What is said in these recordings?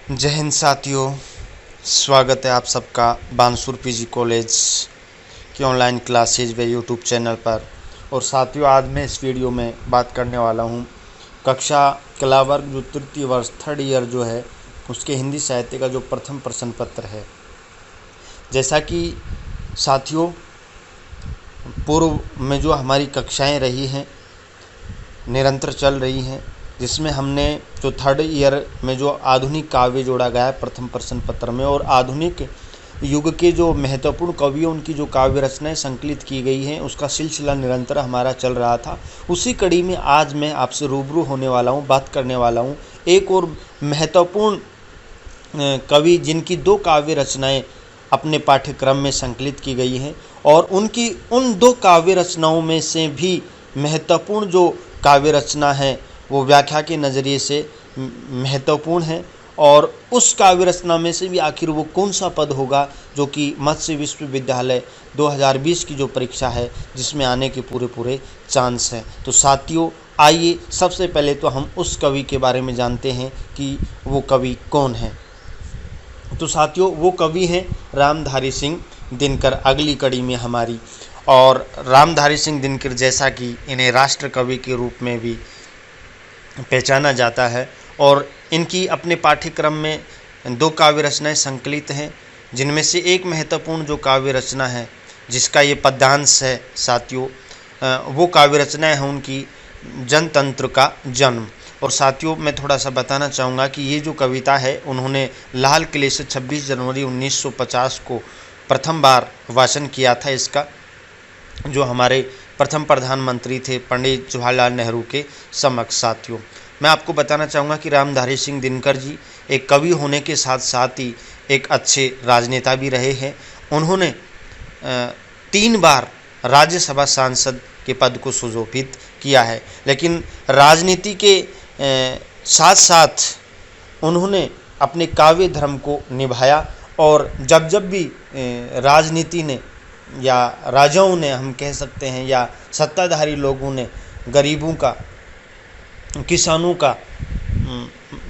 जय हिंद साथियों, स्वागत है आप सबका बानसूर पीजी कॉलेज की ऑनलाइन क्लासेज व यूट्यूब चैनल पर। और साथियों, आज मैं इस वीडियो में बात करने वाला हूं कक्षा कला वर्ग जो तृतीय वर्ष थर्ड ईयर जो है उसके हिंदी साहित्य का जो प्रथम प्रश्न पत्र है। जैसा कि साथियों, पूर्व में जो हमारी कक्षाएं रही हैं निरंतर चल रही हैं, जिसमें हमने जो थर्ड ईयर में जो आधुनिक काव्य जोड़ा गया है प्रथम प्रश्न पत्र में, और आधुनिक युग के जो महत्वपूर्ण कवियों उनकी जो काव्य रचनाएं संकलित की गई हैं उसका सिलसिला निरंतर हमारा चल रहा था। उसी कड़ी में आज मैं आपसे रूबरू होने वाला हूं, बात करने वाला हूं एक और महत्वपूर्ण कवि जिनकी दो काव्य रचनाएं अपने पाठ्यक्रम में संकलित की गई हैं, और उनकी उन दो काव्य रचनाओं में से भी महत्वपूर्ण जो काव्य रचना है वो व्याख्या के नज़रिए से महत्वपूर्ण है। और उस काव्य रचना में से भी आखिर वो कौन सा पद होगा जो कि मत्स्य विश्वविद्यालय 2020 की जो परीक्षा है जिसमें आने के पूरे चांस हैं। तो साथियों, आइए सबसे पहले तो हम उस कवि के बारे में जानते हैं कि वो कवि कौन है। तो साथियों, वो कवि हैं रामधारी सिंह दिनकर, अगली कड़ी में हमारी। और रामधारी सिंह दिनकर, जैसा कि इन्हें राष्ट्र कवि के रूप में भी पहचाना जाता है, और इनकी अपने पाठ्यक्रम में दो काव्य रचनाएं संकलित हैं, जिनमें से एक महत्वपूर्ण जो काव्य रचना है जिसका ये पद्यांश है साथियों, वो काव्य रचना है उनकी जनतंत्र का जन्म। और साथियों, मैं थोड़ा सा बताना चाहूँगा कि ये जो कविता है उन्होंने लाल किले से 26 जनवरी 1950 को प्रथम बार वाचन किया था। इसका जो हमारे प्रथम प्रधानमंत्री थे पंडित जवाहरलाल नेहरू के समक्ष। साथियों, मैं आपको बताना चाहूँगा कि रामधारी सिंह दिनकर जी एक कवि होने के साथ साथ ही एक अच्छे राजनेता भी रहे हैं। उन्होंने 3 बार राज्यसभा सांसद के पद को सुशोभित किया है, लेकिन राजनीति के साथ साथ उन्होंने अपने काव्य धर्म को निभाया। और जब जब भी राजनीति ने या राजाओं ने, हम कह सकते हैं, या सत्ताधारी लोगों ने गरीबों का, किसानों का,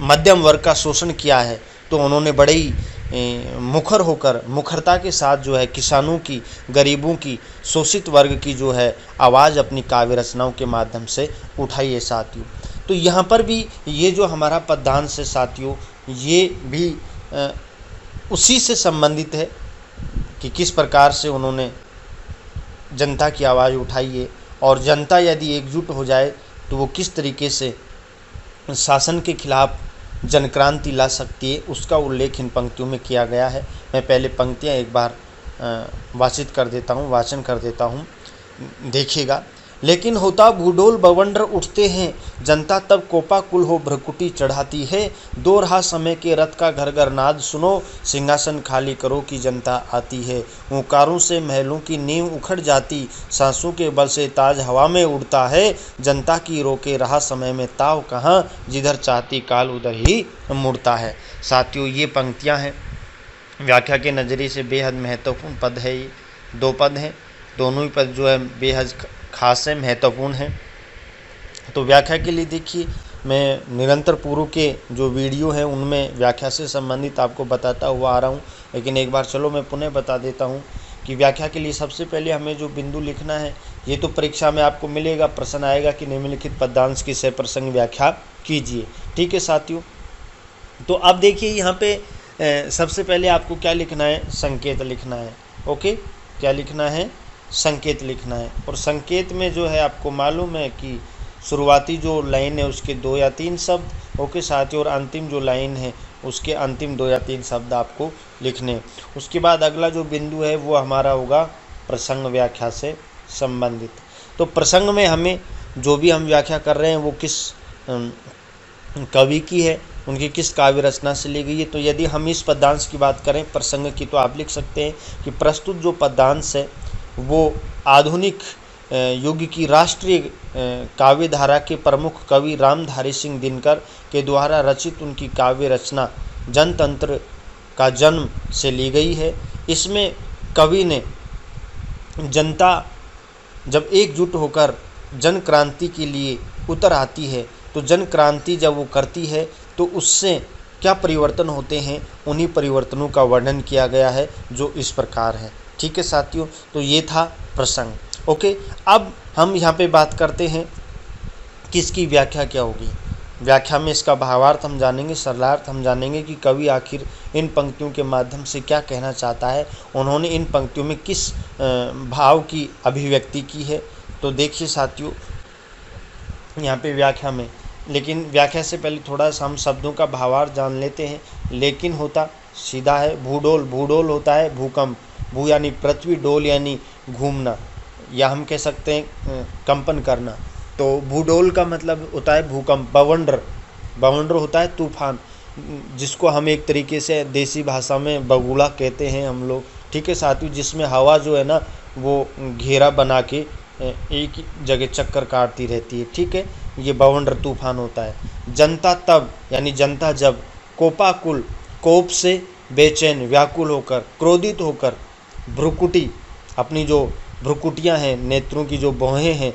मध्यम वर्ग का शोषण किया है, तो उन्होंने बड़े ही मुखर होकर, मुखरता के साथ जो है किसानों की, गरीबों की, शोषित वर्ग की जो है आवाज़ अपनी काव्य रचनाओं के माध्यम से उठाई है साथियों। तो यहाँ पर भी ये जो हमारा पद्यांश है साथियों, ये भी उसी से संबंधित है कि किस प्रकार से उन्होंने जनता की आवाज़ उठाई है, और जनता यदि एकजुट हो जाए तो वो किस तरीके से शासन के खिलाफ जनक्रांति ला सकती है, उसका उल्लेख इन पंक्तियों में किया गया है। मैं पहले पंक्तियां एक बार वाचन कर देता हूँ, देखिएगा। लेकिन होता भूडोल बवंडर उठते हैं, जनता तब कोपाकुल हो भ्रकुटी चढ़ाती है। दो रहा समय के रथ का घर घर नाद सुनो, सिंहासन खाली करो कि जनता आती है। ओंकारों से महलों की नींव उखड़ जाती, सांसों के बल से ताज हवा में उड़ता है। जनता की रोके रहा समय में ताव कहाँ, जिधर चाहती काल उधर ही मुड़ता है। साथियों, ये पंक्तियाँ हैं, व्याख्या के नज़रिए से बेहद महत्वपूर्ण पद है। ये 2 पद हैं, दोनों ही पद जो है बेहद खास है, महत्वपूर्ण है। तो व्याख्या के लिए देखिए, मैं निरंतर पूर्व के जो वीडियो हैं उनमें व्याख्या से संबंधित आपको बताता हुआ आ रहा हूं, लेकिन एक बार चलो मैं पुनः बता देता हूं कि व्याख्या के लिए सबसे पहले हमें जो बिंदु लिखना है, ये तो परीक्षा में आपको मिलेगा, प्रश्न आएगा कि निम्नलिखित पद्यांश की सह प्रसंग व्याख्या कीजिए। ठीक है साथियों, तो अब देखिए यहाँ पे सबसे पहले आपको क्या लिखना है, संकेत लिखना है। ओके, क्या लिखना है, संकेत लिखना है। और संकेत में जो है आपको मालूम है कि शुरुआती जो लाइन है उसके 2 या 3 शब्द, ओके साथियों, और अंतिम जो लाइन है उसके अंतिम 2 या 3 शब्द आपको लिखने। उसके बाद अगला जो बिंदु है वो हमारा होगा प्रसंग व्याख्या से संबंधित। तो प्रसंग में हमें जो भी हम व्याख्या कर रहे हैं वो किस कवि की है, उनकी किस काव्य रचना से ली गई है। तो यदि हम इस पद्यांश की बात करें प्रसंग की, तो आप लिख सकते हैं कि प्रस्तुत जो पद्यांश है वो आधुनिक युग की राष्ट्रीय काव्य धारा के प्रमुख कवि रामधारी सिंह दिनकर के द्वारा रचित उनकी काव्य रचना जनतंत्र का जन्म से ली गई है। इसमें कवि ने जनता जब एकजुट होकर जन क्रांति के लिए उतर आती है, तो जन क्रांति जब वो करती है तो उससे क्या परिवर्तन होते हैं, उन्हीं परिवर्तनों का वर्णन किया गया है जो इस प्रकार है। ठीक है साथियों, तो ये था प्रसंग। ओके, अब हम यहाँ पे बात करते हैं कि इसकी व्याख्या क्या होगी। व्याख्या में इसका भावार्थ हम जानेंगे, सरलार्थ हम जानेंगे कि कवि आखिर इन पंक्तियों के माध्यम से क्या कहना चाहता है, उन्होंने इन पंक्तियों में किस भाव की अभिव्यक्ति की है। तो देखिए साथियों, यहाँ पे व्याख्या में, लेकिन व्याख्या से पहले थोड़ा सा हम शब्दों का भावार्थ जान लेते हैं। लेकिन होता सीधा है भूडोल, भूडोल होता है भूकंप, भू यानी पृथ्वी, डोल यानी घूमना, या हम कह सकते हैं कंपन करना। तो भूडोल का मतलब होता है भूकंप। बवंडर, बवंडर होता है तूफान, जिसको हम एक तरीके से देसी भाषा में बगुला कहते हैं हम लोग। ठीक है साथियों, जिसमें हवा जो है ना वो घेरा बना के एक ही जगह चक्कर काटती रहती है। ठीक है, ये बवंडर तूफान होता है। जनता तब यानी जनता जब, कोपाकुल कोप से, बेचैन व्याकुल होकर, क्रोधित होकर, भ्रुकुटी अपनी जो भ्रुकुटियाँ हैं, नेत्रों की जो भौहें हैं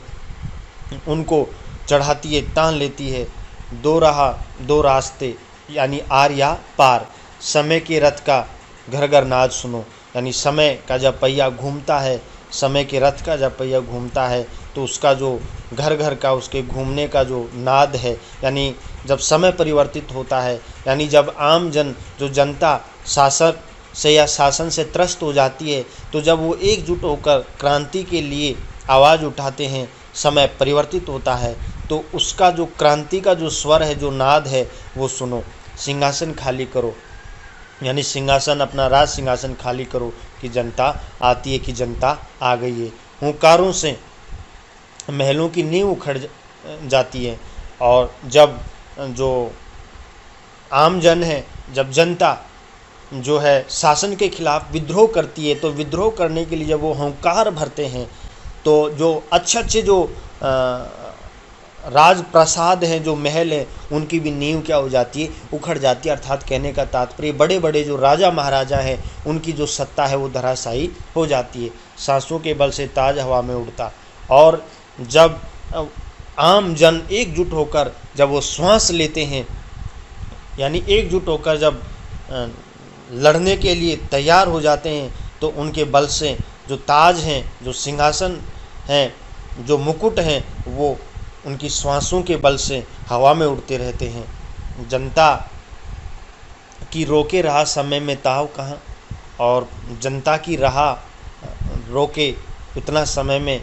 उनको चढ़ाती है, तान लेती है। दो राह दो रास्ते यानी आर या पार, समय के रथ का घर घर नाद सुनो, यानी समय का जब पहिया घूमता है, समय के रथ का जब पहिया घूमता है तो उसका जो घर घर का उसके घूमने का जो नाद है, यानी जब समय परिवर्तित होता है, यानी जब आम जन जो जनता शासक से या शासन से त्रस्त हो जाती है, तो जब वो एकजुट होकर क्रांति के लिए आवाज़ उठाते हैं, समय परिवर्तित होता है, तो उसका जो क्रांति का जो स्वर है, जो नाद है, वो सुनो। सिंहासन खाली करो, यानी सिंहासन, अपना राज सिंहासन खाली करो कि जनता आती है, कि जनता आ गई है। हुंकारों से महलों की नींव उखड़ जाती है, और जब जो आम जन है, जब जनता जो है शासन के खिलाफ विद्रोह करती है, तो विद्रोह करने के लिए जब वो हुंकार भरते हैं, तो जो अच्छे जो राज प्रसाद हैं, जो महल हैं, उनकी भी नींव क्या हो जाती है, उखड़ जाती है। अर्थात कहने का तात्पर्य बड़े बड़े जो राजा महाराजा हैं, उनकी जो सत्ता है वो धराशायी हो जाती है। सांसों के बल से ताज हवा में उड़ता, और जब आम जन एकजुट होकर जब वो श्वास लेते हैं, यानी एकजुट होकर जब लड़ने के लिए तैयार हो जाते हैं, तो उनके बल से जो ताज हैं, जो सिंहासन हैं, जो मुकुट हैं, वो उनकी श्वासों के बल से हवा में उड़ते रहते हैं। जनता की रोके रहा समय में ताव कहाँ, और जनता की राह रोके इतना समय में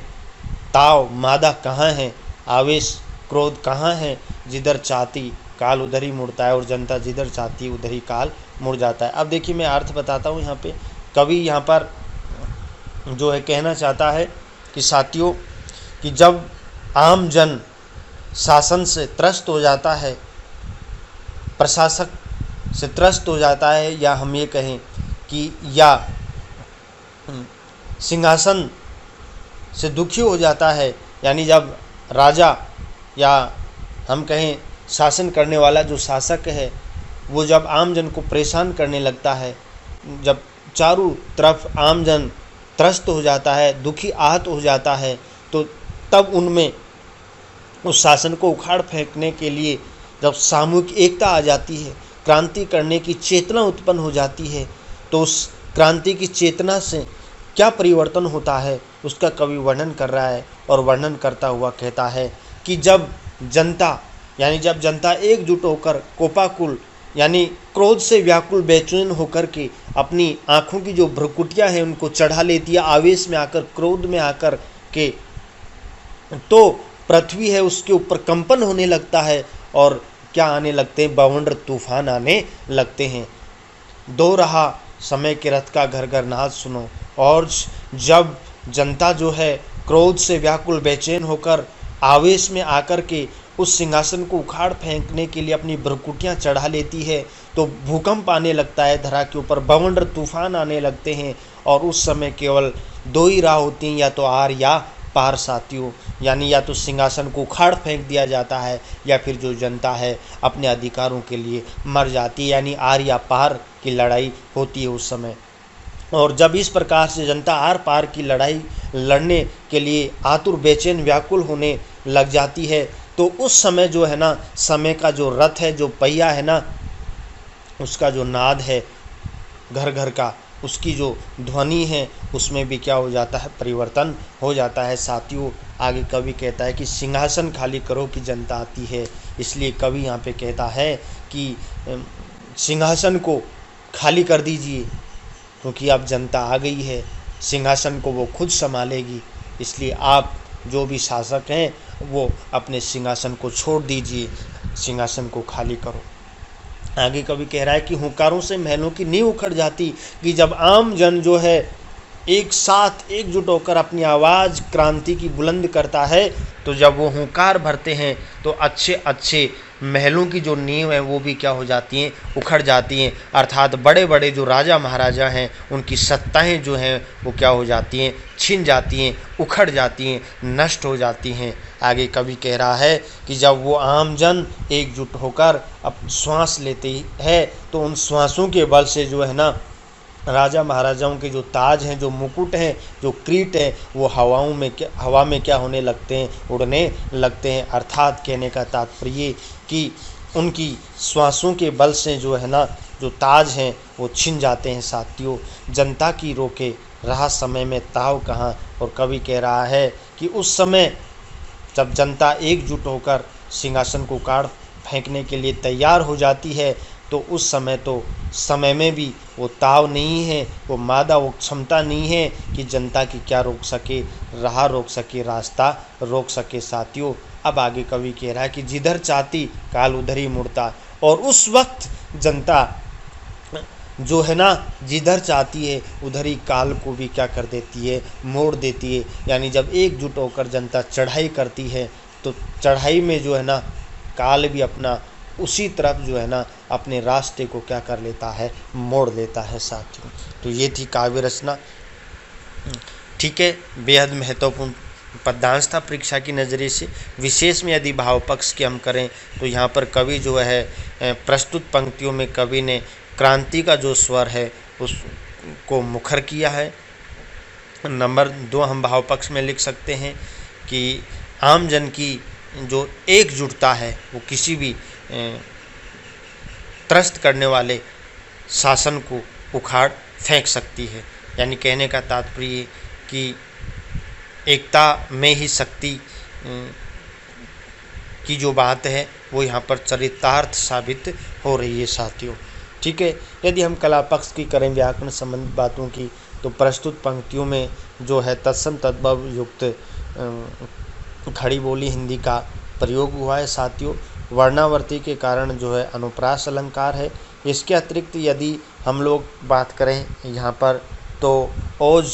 ताव मादा कहाँ है, आवेश क्रोध कहाँ है, जिधर चाहती काल उधर ही मुड़ता है, और जनता जिधर चाहती है उधर ही काल मुड़ जाता है। अब देखिए मैं अर्थ बताता हूँ। यहाँ पे कवि यहाँ पर जो है कहना चाहता है कि साथियों, कि जब आम जन शासन से त्रस्त हो जाता है, प्रशासक से त्रस्त हो जाता है, या हम ये कहें कि या सिंहासन से दुखी हो जाता है, यानी जब राजा या हम कहें शासन करने वाला जो शासक है, वो जब आम जन को परेशान करने लगता है, जब चारों तरफ आम जन त्रस्त हो जाता है, दुखी आहत हो जाता है, तो तब उनमें उस शासन को उखाड़ फेंकने के लिए जब सामूहिक एकता आ जाती है, क्रांति करने की चेतना उत्पन्न हो जाती है, तो उस क्रांति की चेतना से क्या परिवर्तन होता है उसका कवि वर्णन कर रहा है। और वर्णन करता हुआ कहता है कि जब जनता, यानी जब जनता एकजुट होकर कोपाकुल यानी क्रोध से व्याकुल बेचैन होकर के अपनी आँखों की जो भ्रुकुटियाँ हैं उनको चढ़ा लेती है, आवेश में आकर, क्रोध में आकर के, तो पृथ्वी है उसके ऊपर कंपन होने लगता है, और क्या आने लगते हैं, बवंडर तूफान आने लगते हैं। दो रहा समय के रथ का घर घर नाद सुनो, और जब जनता जो है क्रोध से व्याकुल बेचैन होकर आवेश में आकर के उस सिंहासन को उखाड़ फेंकने के लिए अपनी भ्रुकुटियाँ चढ़ा लेती है, तो भूकंप आने लगता है धरा के ऊपर, बवंडर तूफान आने लगते हैं, और उस समय केवल दो ही राह होती हैं, या तो आर या पार साथियों, यानी या तो सिंहासन को उखाड़ फेंक दिया जाता है, या फिर जो जनता है अपने अधिकारों के लिए मर जाती है, यानी आर या पार की लड़ाई होती है उस समय। और जब इस प्रकार से जनता आर पार की लड़ाई लड़ने के लिए आतुर बेचैन व्याकुल होने लग जाती है, तो उस समय जो है ना, समय का जो रथ है, जो पहिया है ना, उसका जो नाद है घर घर का, उसकी जो ध्वनि है उसमें भी क्या हो जाता है, परिवर्तन हो जाता है। साथियों आगे कवि कहता है कि सिंहासन खाली करो कि जनता आती है। इसलिए कवि यहाँ पे कहता है कि सिंहासन को खाली कर दीजिए, क्योंकि अब जनता आ गई है, सिंहासन को वो खुद संभालेगी। इसलिए आप जो भी शासक हैं वो अपने सिंहासन को छोड़ दीजिए, सिंहासन को खाली करो। आगे कवि कह रहा है कि हुंकारों से महलों की नींव उखड़ जाती, कि जब आम जन जो है एक साथ एकजुट होकर अपनी आवाज़ क्रांति की बुलंद करता है, तो जब वो हुंकार भरते हैं तो अच्छे अच्छे महलों की जो नींव है वो भी क्या हो जाती हैं, उखड़ जाती हैं। अर्थात बड़े बड़े जो राजा महाराजा हैं उनकी सत्ताएं जो हैं वो क्या हो जाती हैं, छिन जाती हैं, उखड़ जाती हैं, नष्ट हो जाती हैं। आगे कवि कह रहा है कि जब वो आम जन एकजुट होकर अब श्वास लेते हैं तो उन श्वासों के बल से जो है ना राजा महाराजाओं के जो ताज हैं, जो मुकुट हैं, जो क्रीट हैं, वो हवा में क्या होने लगते हैं, उड़ने लगते हैं। अर्थात कहने का तात्पर्य कि उनकी श्वासों के बल से जो है ना जो ताज हैं वो छिन जाते हैं। साथियों जनता की रोके रहा समय में ताव कहाँ। और कवि कह रहा है कि उस समय जब जनता एकजुट होकर सिंहासन को काट फेंकने के लिए तैयार हो जाती है, तो उस समय तो समय में भी वो ताव नहीं है, वो मादा, वो क्षमता नहीं है कि जनता की क्या रोक सके, राह रोक सके, रास्ता रोक सके। साथियों अब आगे कवि कह रहा है कि जिधर चाहती काल उधर ही मुड़ता। और उस वक्त जनता जो है ना जिधर चाहती है उधर ही काल को भी क्या कर देती है, मोड़ देती है। यानी जब एकजुट होकर जनता चढ़ाई करती है तो चढ़ाई में जो है ना काल भी अपना उसी तरफ जो है ना अपने रास्ते को क्या कर लेता है, मोड़ लेता है। साथियों तो ये थी काव्य रचना। ठीक है, बेहद महत्वपूर्ण पद्यांश था परीक्षा की नज़रिए से। विशेष में यदि भाव पक्ष की हम करें तो यहाँ पर कवि जो है प्रस्तुत पंक्तियों में कवि ने क्रांति का जो स्वर है उसको मुखर किया है। नंबर 2 हम भाव पक्ष में लिख सकते हैं कि आम जन की जो एकजुटता है वो किसी भी त्रस्त करने वाले शासन को उखाड़ फेंक सकती है। यानी कहने का तात्पर्य कि एकता में ही शक्ति की जो बात है वो यहाँ पर चरितार्थ साबित हो रही है। साथियों ठीक है, यदि हम कला पक्ष की करें, व्याकरण संबंधित बातों की, तो प्रस्तुत पंक्तियों में जो है तत्सम तद्भव युक्त खड़ी बोली हिंदी का प्रयोग हुआ है। साथियों वर्णावर्ती के कारण जो है अनुप्रास अलंकार है। इसके अतिरिक्त यदि हम लोग बात करें यहाँ पर तो ओज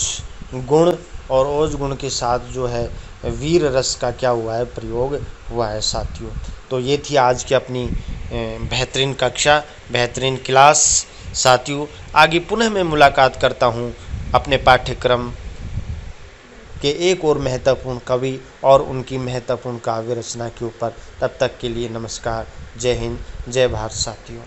गुण और ओज गुण के साथ जो है वीर रस का क्या हुआ है, प्रयोग हुआ है। साथियों तो ये थी आज की अपनी बेहतरीन कक्षा, बेहतरीन क्लास। साथियों आगे पुनः मैं मुलाकात करता हूँ अपने पाठ्यक्रम के एक और महत्वपूर्ण कवि और उनकी महत्वपूर्ण काव्य रचना के ऊपर। तब तक के लिए नमस्कार, जय हिंद, जय भारत। साथियों।